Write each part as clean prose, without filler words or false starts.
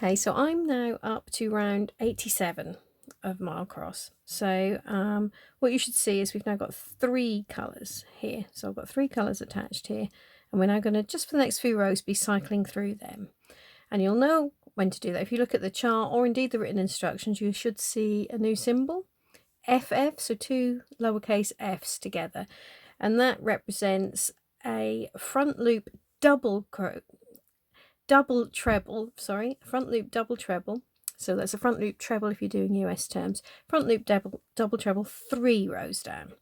Okay, so I'm now up to round 87 of Mile Cross. So what you should see is we've now got 3 colours here. So I've got 3 colours attached here, and we're now going to, just for the next few rows, be cycling through them. And you'll know when to do that. If you look at the chart or indeed the written instructions, you should see a new symbol, FF, so 2 lowercase f's together. And that represents a front loop front loop double treble. So that's a front loop treble if you're doing US terms. Front loop double treble 3 rows down.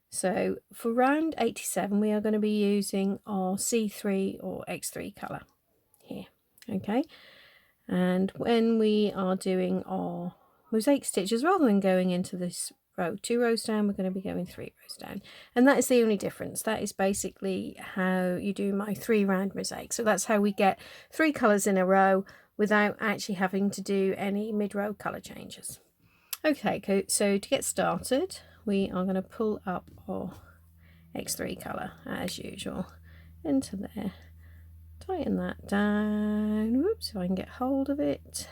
So for round 87, we are going to be using our C3 or X3 colour here. Okay, and when we are doing our mosaic stitches, rather than going into this row 2 rows down, we're going to be going 3 rows down, and that is the only difference. That is basically how you do my 3 round mosaic. So that's how we get 3 colours in a row without actually having to do any mid-row colour changes. Okay, so to get started, we are going to pull up our X3 colour as usual into there. Tighten that down, whoops, so I can get hold of it,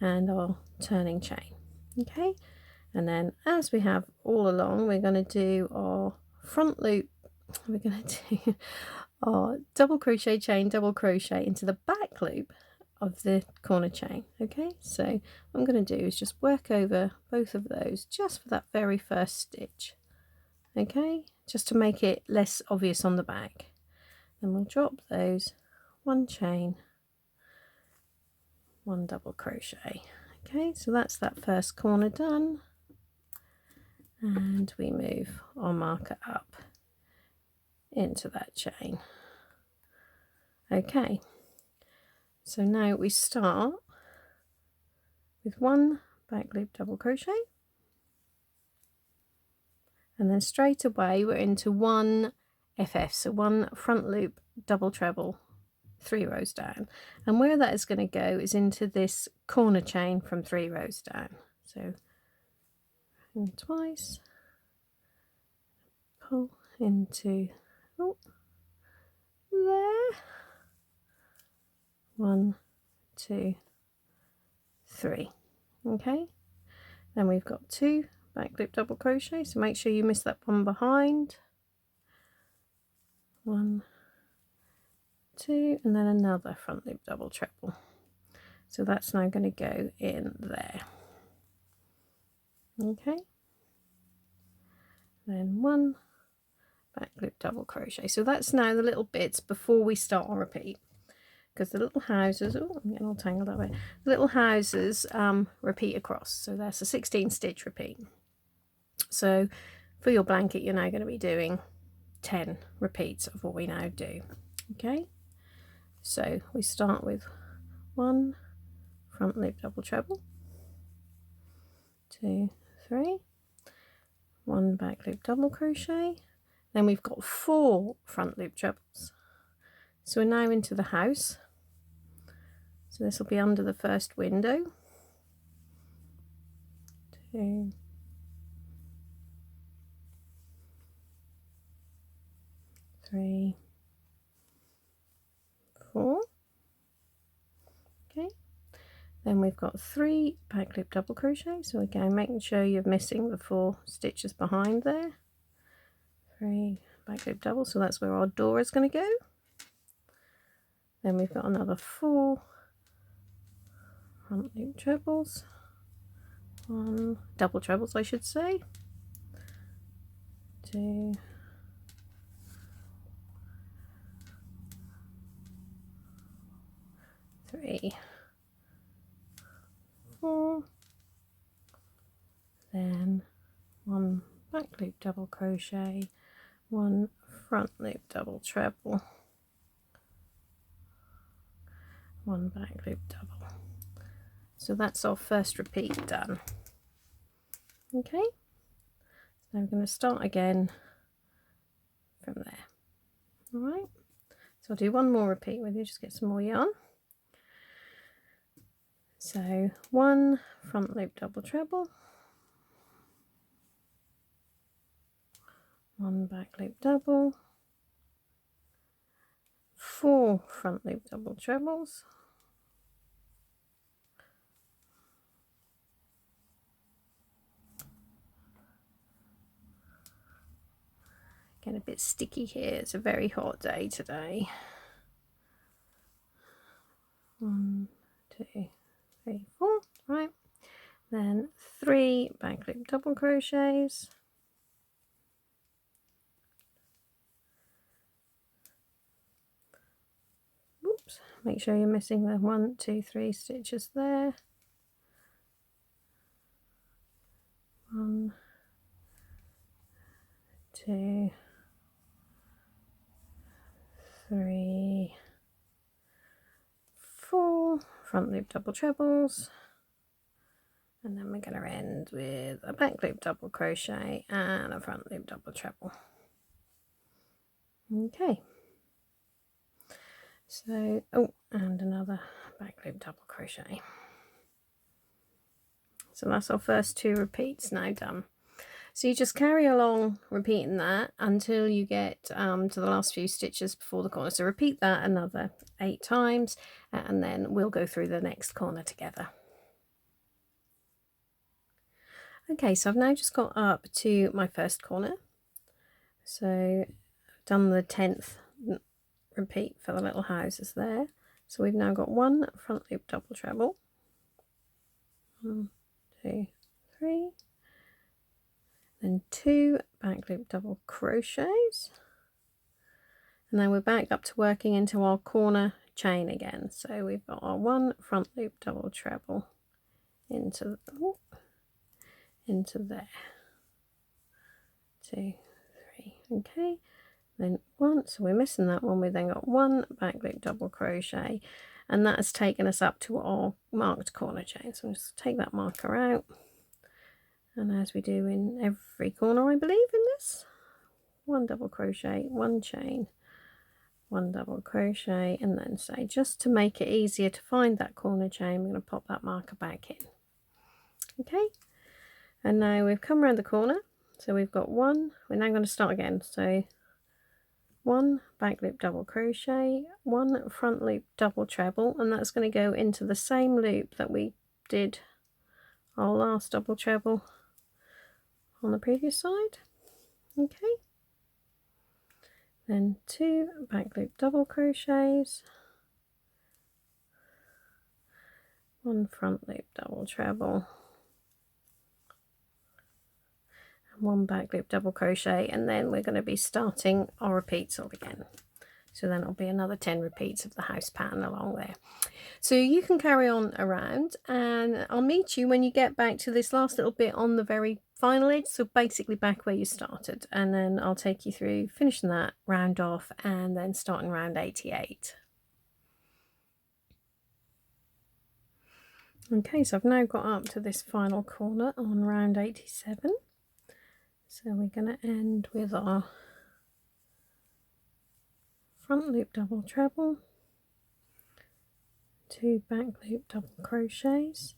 and our turning chain. Okay, and then as we have all along, we're going to do our front loop, we're going to do our double crochet chain, double crochet into the back loop of the corner chain. Okay, so what I'm going to do is just work over both of those just for that very first stitch, okay, just to make it less obvious on the back. Then we'll drop those, 1 chain, 1 double crochet. Okay, so that's that first corner done, and we move our marker up into that chain. Okay, so now we start with 1 back loop double crochet, and then straight away we're into 1 FF, so 1 front loop double treble 3 rows down, and where that is going to go is into this corner chain from 3 rows down. So in twice, pull into there, 1, 2, 3. Okay, then we've got 2 back loop double crochet, so make sure you miss that one behind, 1, 2, and then another front loop double treble. So that's now going to go in there. Okay, then 1 back loop double crochet. So that's now the little bits before we start our repeat, because the little houses, oh, I'm getting all tangled that way, the little houses repeat across, so that's a 16 stitch repeat. So for your blanket, you're now going to be doing 10 repeats of what we now do. Okay, so we start with 1 front loop double treble, 2, 3, 1 back loop double crochet, then we've got 4 front loop trebles. So we're now into the house, so this will be under the first window, 2, 3, 4. Okay, then we've got 3 back loop double crochet, so again making sure you're missing the 4 stitches behind there, 3 back loop double, so that's where our door is going to go. Then we've got another 4 front loop trebles, 1 double trebles I should say, 2, 3, 4, then 1 back loop double crochet, 1 front loop double treble, 1 back loop double. So that's our first repeat done. Okay, so I'm going to start again from there. All right, so I'll do 1 more repeat with you, just get some more yarn. So 1 front loop double treble, 1 back loop double, 4 front loop double trebles, Getting a bit sticky here. It's a very hot day today. 1, 2, 3, 4. Right. Then 3 back loop double crochets. Oops. Make sure you're missing the 1, 2, 3 stitches there. 1, 2, 3, 4 front loop double trebles, and then we're going to end with a back loop double crochet and a front loop double treble. Okay, so and another back loop double crochet. So that's our first 2 repeats now done. So you just carry along repeating that until you get to the last few stitches before the corner. So repeat that another 8 times, and then we'll go through the next corner together. Okay, so I've now just got up to my first corner. So I've done the 10th repeat for the little houses there. So we've now got 1 front loop double treble. 1, 2, 3. Then 2 back loop double crochets, and then we're back up to working into our corner chain again. So we've got our 1 front loop double treble into there, 2, 3. Okay, then 1, so we're missing that one. We then got 1 back loop double crochet, and that has taken us up to our marked corner chain. So just take that marker out. And as we do in every corner, I believe, in this, 1 double crochet, 1 chain, 1 double crochet, and then say, just to make it easier to find that corner chain, we're going to pop that marker back in. Okay, and now we've come around the corner, so we've got 1, we're now going to start again. So 1 back loop double crochet, 1 front loop double treble, and that's going to go into the same loop that we did our last double treble on the previous side. Okay, then 2 back loop double crochets, 1 front loop double treble, and 1 back loop double crochet, and then we're going to be starting our repeats all again. So then it'll be another 10 repeats of the house pattern along there. So you can carry on around, and I'll meet you when you get back to this last little bit on the very final edge, so basically back where you started, and then I'll take you through finishing that round off and then starting round 88. Okay, so I've now got up to this final corner on round 87. So we're going to end with our front loop double treble, 2 back loop double crochets,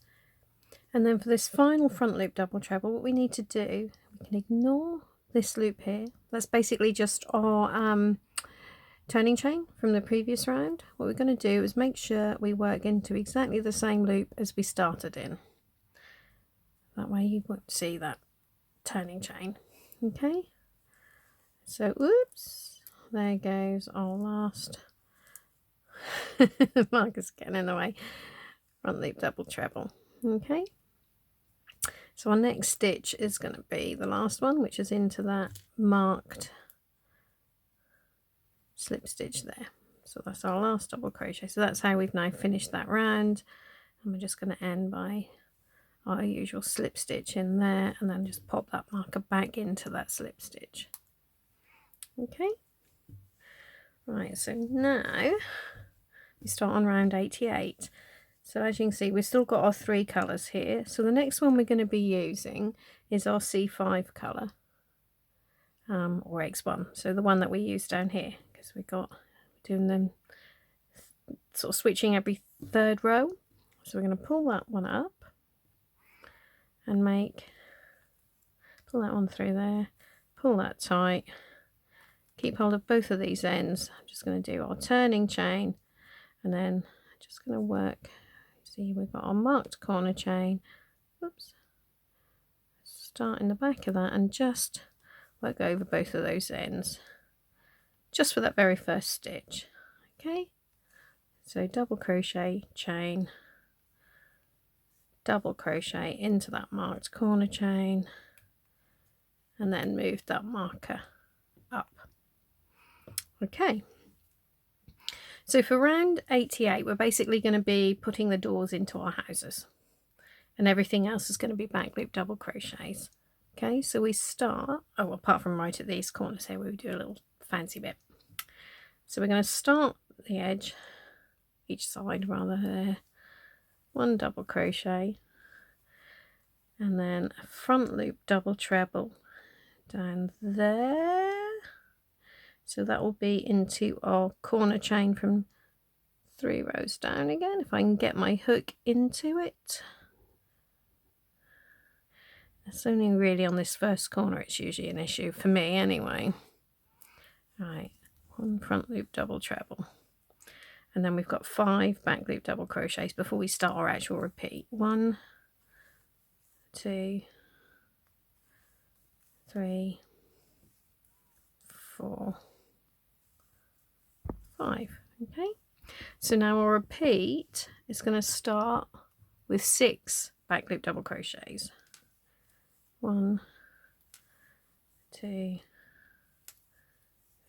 and then for this final front loop double treble, what we need to do, we can ignore this loop here. That's basically just our turning chain from the previous round. What we're going to do is make sure we work into exactly the same loop as we started in. That way you won't see that turning chain. Okay, so oops, there goes our last marker's getting in the way, front loop double treble. Okay, so our next stitch is going to be the last one, which is into that marked slip stitch there. So that's our last double crochet. So that's how we've now finished that round, and we're just going to end by our usual slip stitch in there, and then just pop that marker back into that slip stitch. Okay, right, so now we start on round 88. So as you can see, we've still got our 3 colours here. So the next one we're going to be using is our C5 colour, or X1, so the one that we use down here, because we've got doing them sort of switching every 3rd row. So we're going to pull that one up and pull that one through there, pull that tight, keep hold of both of these ends. I'm just going to do our turning chain, and then just going to work. See, we've got our marked corner chain. Oops, start in the back of that and just work over both of those ends just for that very first stitch. Okay, so double crochet, chain, double crochet into that marked corner chain, and then move that marker up. Okay, so for round 88 we're basically going to be putting the doors into our houses, and everything else is going to be back loop double crochets. Okay, so we start, oh, apart from right at these corners here, we do a little fancy bit. So we're going to start the edge, each side rather, there, one double crochet, and then a front loop double treble down there. So that will be into our corner chain from 3 rows down again, if I can get my hook into it. It's only really on this first corner it's usually an issue, for me anyway. Right, one front loop double treble, and then we've got 5 back loop double crochets before we start our actual repeat. 1, 2, 3, 4, 5. Okay, so now our repeat is going to start with 6 back loop double crochets. 1, 2,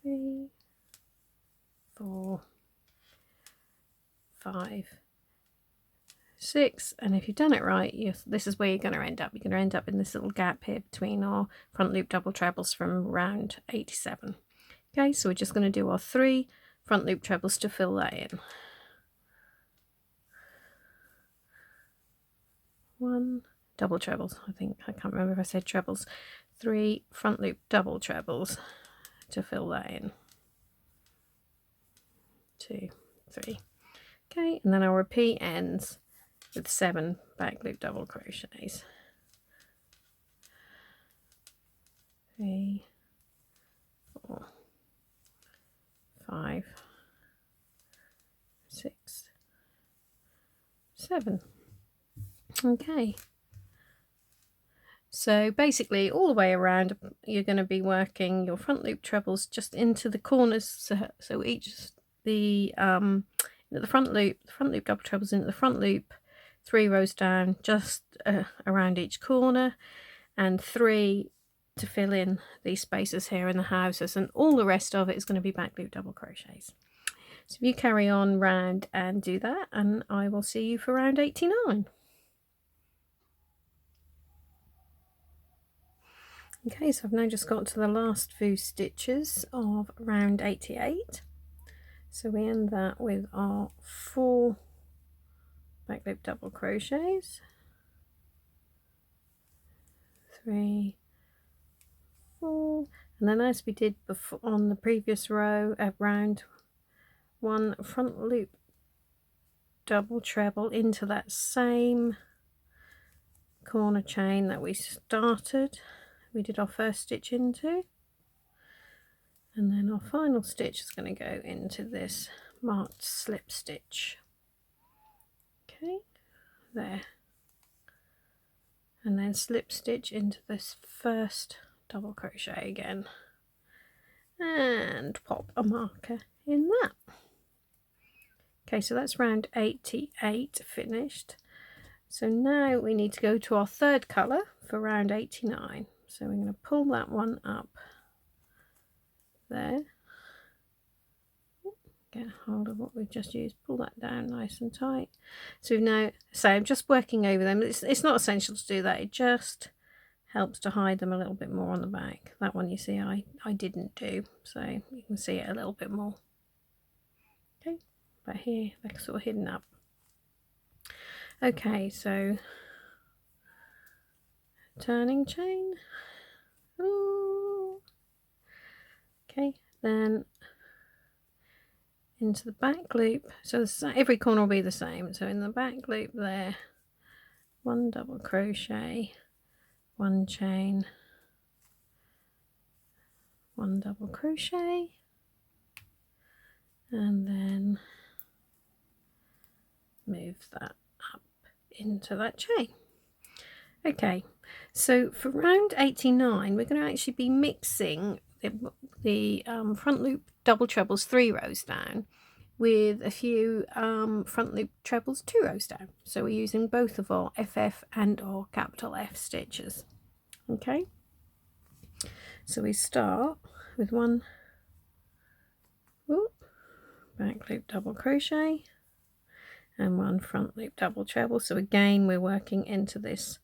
3, 4, 5, 6, and if you've done it right, this is where you're going to end up. You're going to end up in this little gap here between our front loop double trebles from round 87. Okay, so we're just going to do our 3 front loop trebles to fill that in. 1 double trebles, I can't remember if I said trebles. 3 front loop double trebles to fill that in. 2, 3. Okay, and then our repeat ends with 7 back loop double crochets. 3, 4, 5, 6, 7. Okay, so basically all the way around you're going to be working your front loop trebles just into the corners, so each the front loop double trebles into the front loop, 3 rows down just around each corner, and 3 to fill in these spaces here in the houses, and all the rest of it is going to be back loop double crochets. So you carry on round and do that, and I will see you for round 89. Okay, so I've now just got to the last few stitches of round 88. So we end that with our 4 back loop double crochets, 3, 4, and then as we did before on the previous row, round, 1 front loop double treble into that same corner chain that we did our first stitch into, and then our final stitch is going to go into this marked slip stitch. Okay, there, and then slip stitch into this first double crochet again, and pop a marker in that. Okay, so that's round 88 finished. So now we need to go to our third colour for round 89. So we're going to pull that one up there, get hold of what we've just used, pull that down nice and tight. So now, I'm just working over them. It's not essential to do that, it just helps to hide them a little bit more on the back. That one, you see, I didn't do, so you can see it a little bit more. Okay, but here they're sort of hidden up. Okay, so turning chain. Ooh. Okay, then into the back loop, so every corner will be the same. So in the back loop there, 1 double crochet, 1 chain, 1 double crochet, and then move that up into that chain. Okay, so for round 89 we're going to actually be mixing the front loop double trebles 3 rows down with a few front loop trebles 2 rows down. So we're using both of our FF and our capital F stitches. Okay, so we start with one back loop double crochet and one front loop double treble. So again we're working into this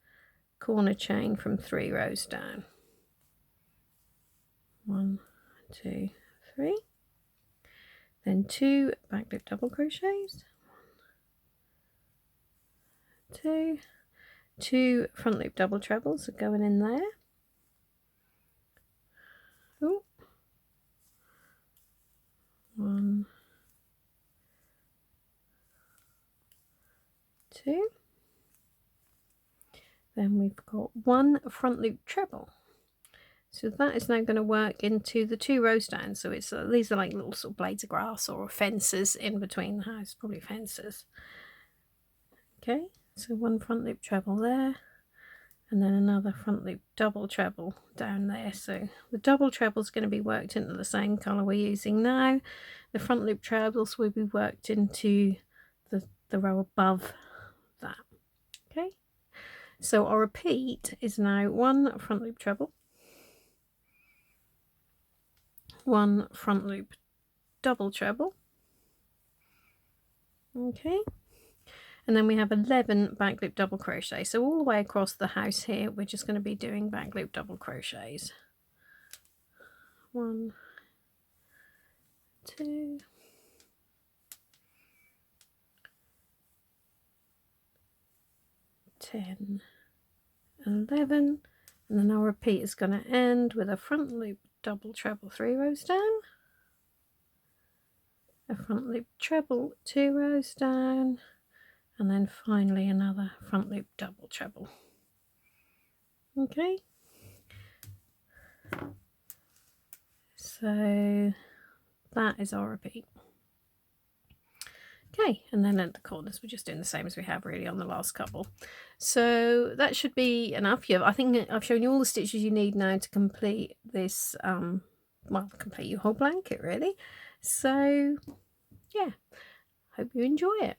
corner chain from 3 rows down. 1, 2, 3, then 2 back loop double crochets, 1, 2 front loop double trebles are going in there. Ooh. 1, 2, then we've got 1 front loop treble. So that is now going to work into the 2 rows down. So it's these are like little sort of blades of grass or fences in between the house, probably fences. Okay, so 1 front loop treble there, and then another front loop double treble down there. So the double treble is going to be worked into the same colour we're using now. The front loop trebles will be worked into the row above that. Okay, so our repeat is now 1 front loop treble, 1 front loop double treble, okay, and then we have 11 back loop double crochet. So all the way across the house here we're just going to be doing back loop double crochets. 1, 2, 10, 11, and then our repeat is going to end with a front loop double treble 3 rows down, a front loop treble 2 rows down, and then finally another front loop double treble. Okay, so that is our repeat. Okay, and then at the corners we're just doing the same as we have really on the last couple. So that should be enough. I think I've shown you all the stitches you need now to complete this, well, complete your whole blanket really. So yeah, hope you enjoy it.